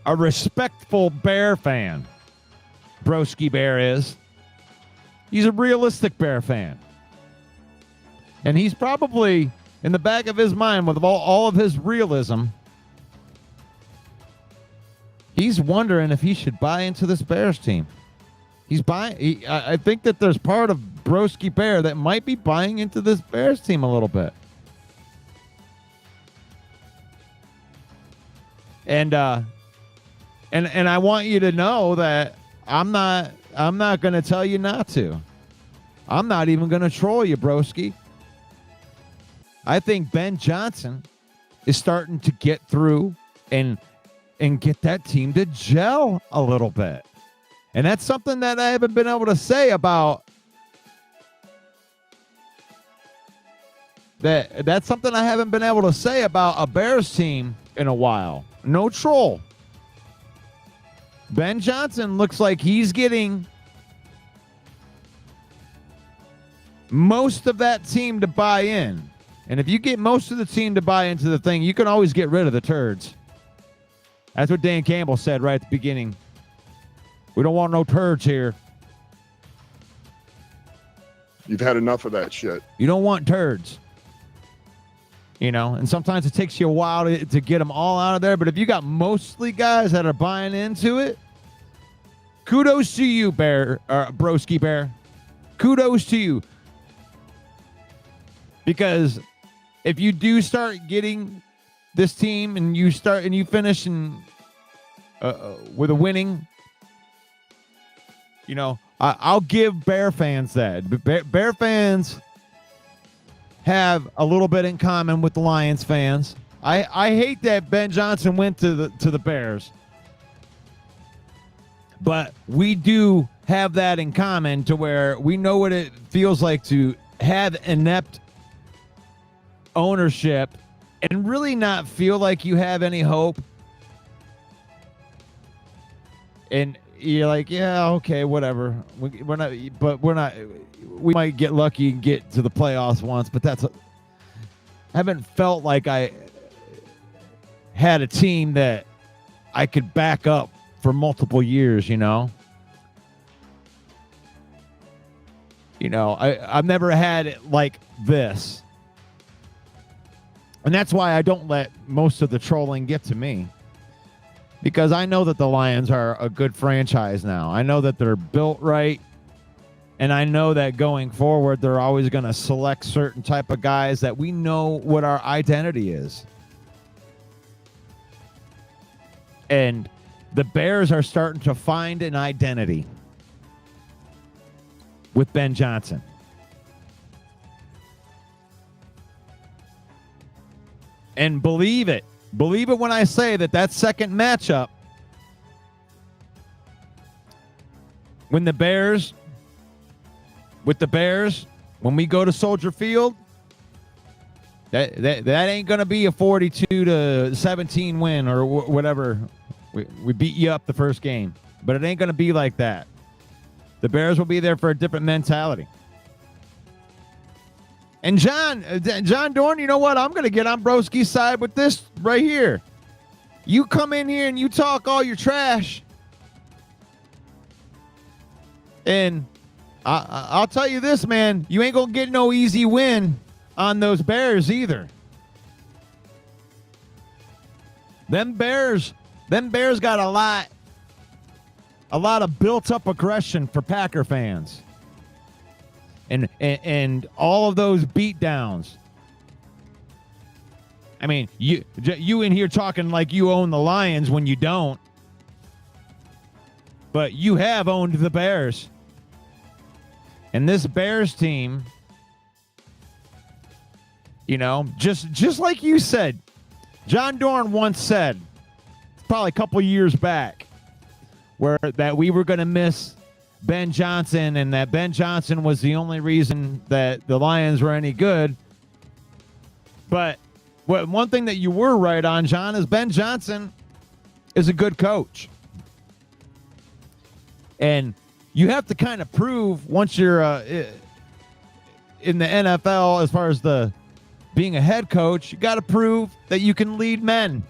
A respectful Bear fan. Broski Bear is. He's a realistic Bear fan. And he's probably, in the back of his mind, with all of his realism, he's wondering if he should buy into this Bears team. I think that there's part of Broski Bear that might be buying into this Bears team a little bit. And I want you to know that I'm not going to tell you not to. I'm not even going to troll you, broski. I think Ben Johnson is starting to get through and get that team to gel a little bit. And that's something that I haven't been able to say about that's something I haven't been able to say about a Bears team in a while. No troll. Ben Johnson looks like he's getting most of that team to buy in. And if you get most of the team to buy into the thing, you can always get rid of the turds. That's what Dan Campbell said right at the beginning. We don't want no turds here.
You've had enough of that shit.
You don't want turds. You know, and sometimes it takes you a while to get them all out of there. But if you got mostly guys that are buying into it, kudos to you, Broski Bear. Kudos to you. Because if you do start getting this team and you finish with a winning, you know, I'll give Bear fans that. Bear fans have a little bit in common with the Lions fans. I hate that Ben Johnson went to the Bears, but we do have that in common to where we know what it feels like to have inept ownership and really not feel like you have any hope. And you're like, yeah, okay, whatever. We're not. We might get lucky and get to the playoffs once, but I haven't felt like I had a team that I could back up for multiple years. You know. I've never had it like this. And that's why I don't let most of the trolling get to me. Because I know that the Lions are a good franchise now. I know that they're built right. And I know that going forward, they're always going to select certain type of guys that we know what our identity is. And the Bears are starting to find an identity with Ben Johnson. And believe it when I say that second matchup, when the Bears, when we go to Soldier Field, that ain't going to be a 42-17 win or whatever. We beat you up the first game, but it ain't going to be like that. The Bears will be there for a different mentality. And John Dorn, you know what? I'm going to get on Broski's side with this right here. You come in here and you talk all your trash. And I'll tell you this, man. You ain't going to get no easy win on those Bears either. Them Bears got a lot of built-up aggression for Packer fans. And all of those beatdowns. I mean, you in here talking like you own the Lions when you don't. But you have owned the Bears. And this Bears team, just like you said, John Dorn once said, probably a couple years back, that we were going to miss Ben Johnson, and that Ben Johnson was the only reason that the Lions were any good. But one thing that you were right on, John, is Ben Johnson is a good coach. And you have to kind of prove once you're in the NFL, as far as being a head coach, you got to prove that you can lead men.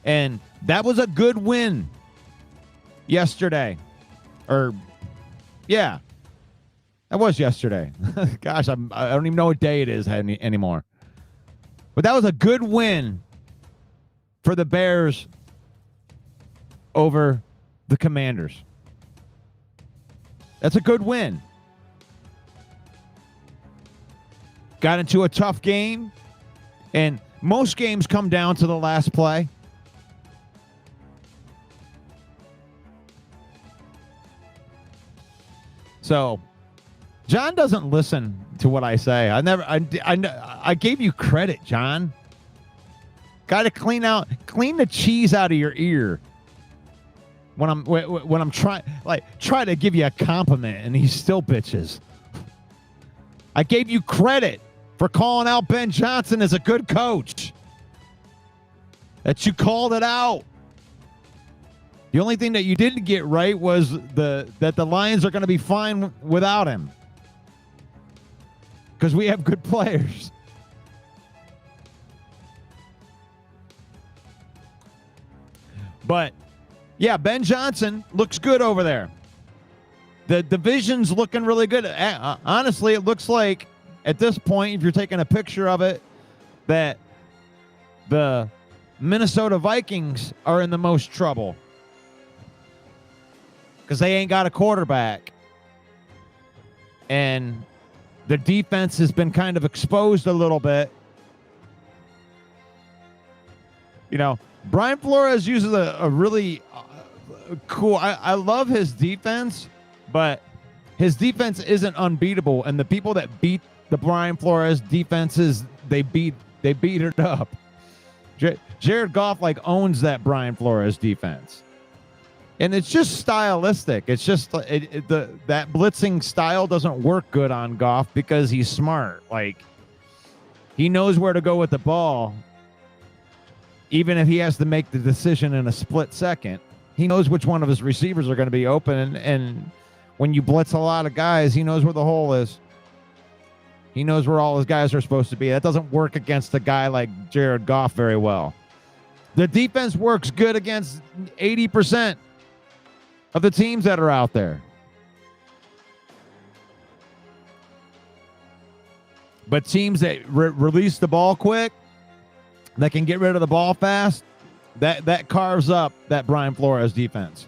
And that was a good win yesterday. That was yesterday. Gosh, I don't even know what day it is anymore. But that was a good win for the Bears over the Commanders. That's a good win. Got into a tough game, and most games come down to the last play. So John doesn't listen to what I say. I gave you credit, John. Got to clean the cheese out of your ear when I'm trying try to give you a compliment and he still bitches. I gave you credit for calling out Ben Johnson as a good coach. That you called it out. The only thing that you didn't get right was that the Lions are going to be fine without him. Because we have good players. But, yeah, Ben Johnson looks good over there. The division's looking really good. Honestly, it looks like, at this point, if you're taking a picture of it, that the Minnesota Vikings are in the most trouble. Because they ain't got a quarterback. And the defense has been kind of exposed a little bit. You know, Brian Flores uses a really cool... I love his defense, but his defense isn't unbeatable. And the people that beat the Brian Flores defenses, they beat it up. Jared Goff owns that Brian Flores defense. And it's just stylistic. It's just that blitzing style doesn't work good on Goff because he's smart. He knows where to go with the ball. Even if he has to make the decision in a split second, he knows which one of his receivers are going to be open. And when you blitz a lot of guys, he knows where the hole is. He knows where all his guys are supposed to be. That doesn't work against a guy like Jared Goff very well. The defense works good against 80% of the teams that are out there. But teams that release the ball quick, that can get rid of the ball fast, that carves up that Brian Flores defense.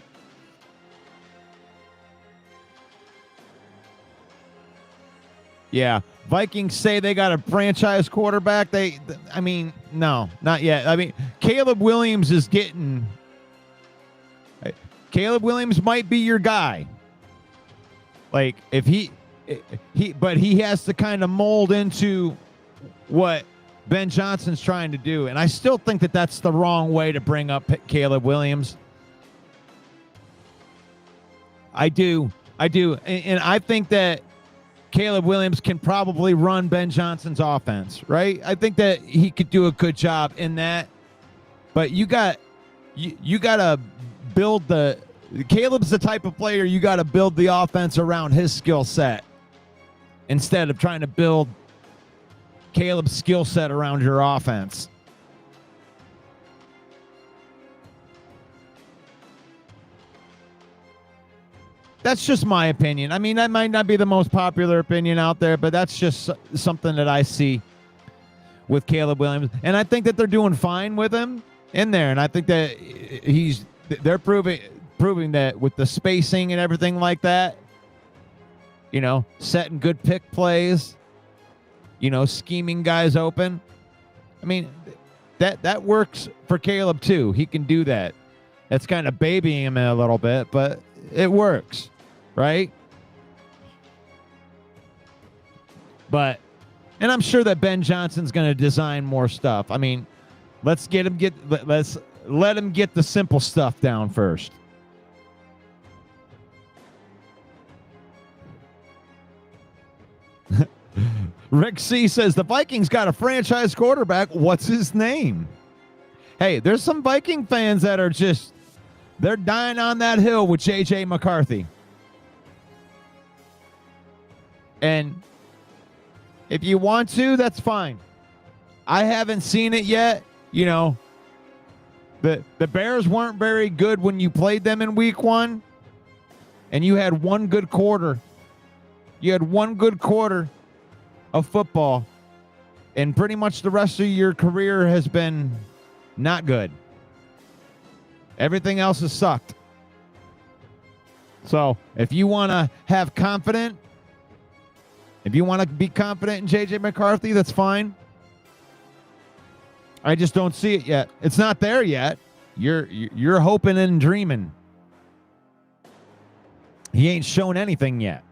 Yeah, Vikings say they got a franchise quarterback. No, not yet. Caleb Williams is getting... Caleb Williams might be your guy. But he has to kind of mold into what Ben Johnson's trying to do. And I still think that that's the wrong way to bring up Caleb Williams. I do. And I think that Caleb Williams can probably run Ben Johnson's offense, right? I think that he could do a good job in that. But you got to build Caleb's the type of player you got to build the offense around his skill set instead of trying to build Caleb's skill set around your offense. That's just my opinion. That might not be the most popular opinion out there, but that's just something that I see with Caleb Williams. And I think that they're doing fine with him in there. And I think that they're proving that with the spacing and everything like that, setting good pick plays, scheming guys open. That works for Caleb too. He can do that. That's kind of babying him a little bit, but it works, right? And I'm sure that Ben Johnson's going to design more stuff. Let's let him get the simple stuff down first. Rick C says the Vikings got a franchise quarterback. What's his name? Hey, there's some Viking fans that are they're dying on that hill with J.J. McCarthy. And if you want to, that's fine. I haven't seen it yet. The Bears weren't very good when you played them in week 1. And you had one good quarter. You had one good quarter of football. And pretty much the rest of your career has been not good. Everything else has sucked. So if you want to have confident, if you want to be confident in J.J. McCarthy, that's fine. I just don't see it yet. It's not there yet. You're hoping and dreaming. He ain't shown anything yet.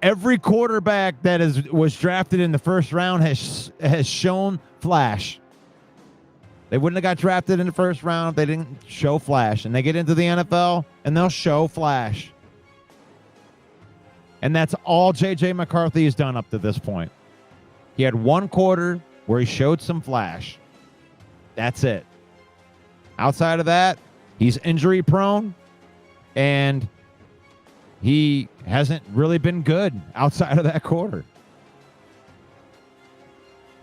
Every quarterback that was drafted in the first round has shown flash. They wouldn't have got drafted in the first round if they didn't show flash. And they get into the NFL, and they'll show flash. And that's all J.J. McCarthy has done up to this point. He had one quarter where he showed some flash. That's it. Outside of that, he's injury prone, and he hasn't really been good outside of that quarter.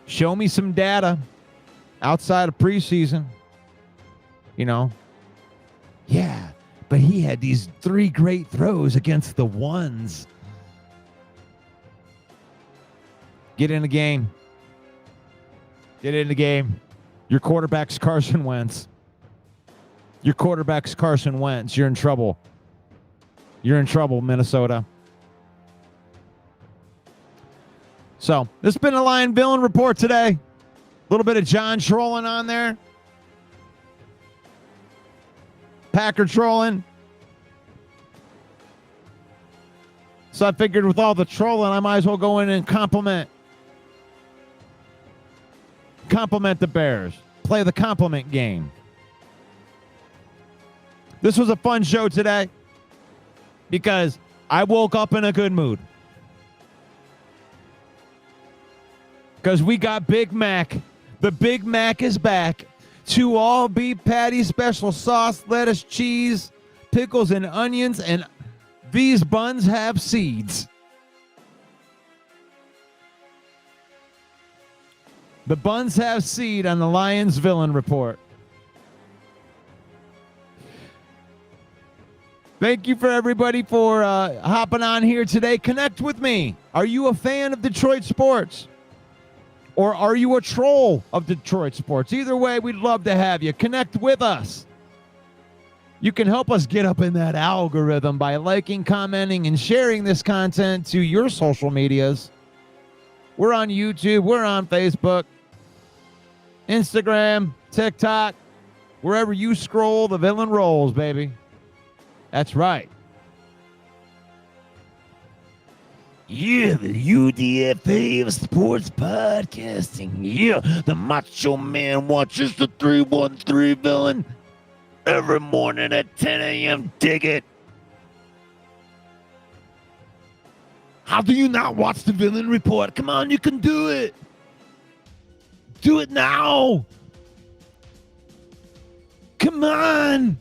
Show me some data outside of preseason. Yeah, but he had these 3 great throws against the ones. Get in the game. Get in the game. Your quarterback's Carson Wentz. Your quarterback's Carson Wentz. You're in trouble. You're in trouble, Minnesota. So, this has been a Lion Villain Report today. A little bit of John trolling on there. Packer trolling. So I figured with all the trolling, I might as well go in and compliment the Bears. Play the compliment game. This was a fun show today because I woke up in a good mood. Because we got Big Mac. The Big Mac is back. 2 all beef patties, special sauce, lettuce, cheese, pickles, and onions. And these buns have seeds. The buns have seed on the Lions Villain Report. Thank you for everybody for hopping on here today. Connect with me. Are you a fan of Detroit sports? Or are you a troll of Detroit sports? Either way, we'd love to have you. Connect with us. You can help us get up in that algorithm by liking, commenting, and sharing this content to your social medias. We're on YouTube. We're on Facebook, Instagram, TikTok. Wherever you scroll, the villain rolls, baby. That's right. Yeah, the UDFA of sports podcasting. Yeah, the Macho Man watches the 313 Villain every morning at 10 a.m. Dig it. How do you not watch the Villain Report? Come on, you can do it. Do it now. Come on.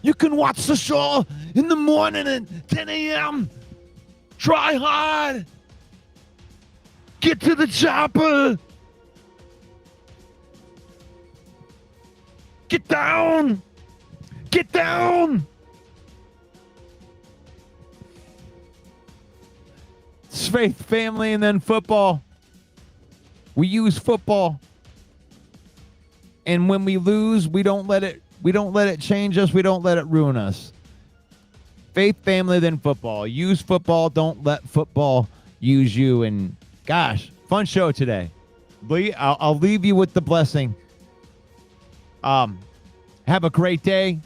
You can watch the show in the morning at 10 a.m. Try hard. Get to the chopper. Get down. Get down. It's faith, family, and then football. We use football. And when we lose, we don't let it change us. We don't let it ruin us. Faith, family, then football. Use football. Don't let football use you. And gosh, fun show today. I'll leave you with the blessing. Have a great day.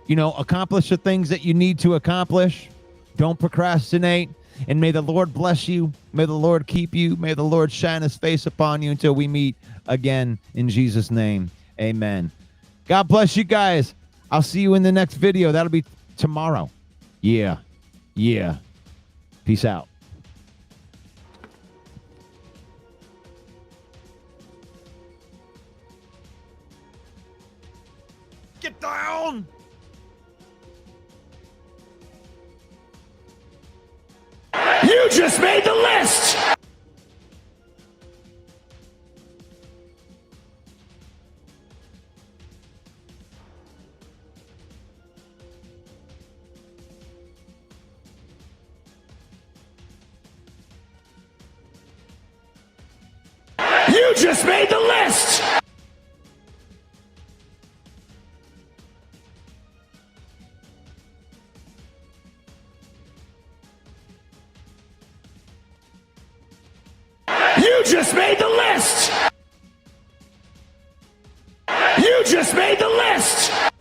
Accomplish the things that you need to accomplish. Don't procrastinate. And may the Lord bless you. May the Lord keep you. May the Lord shine his face upon you until we meet again in Jesus' name. Amen. God bless you guys. I'll see you in the next video. That'll be tomorrow. Yeah. Peace out. Get down.
You just made the list! You just made the list! You just made the list! You just made the list!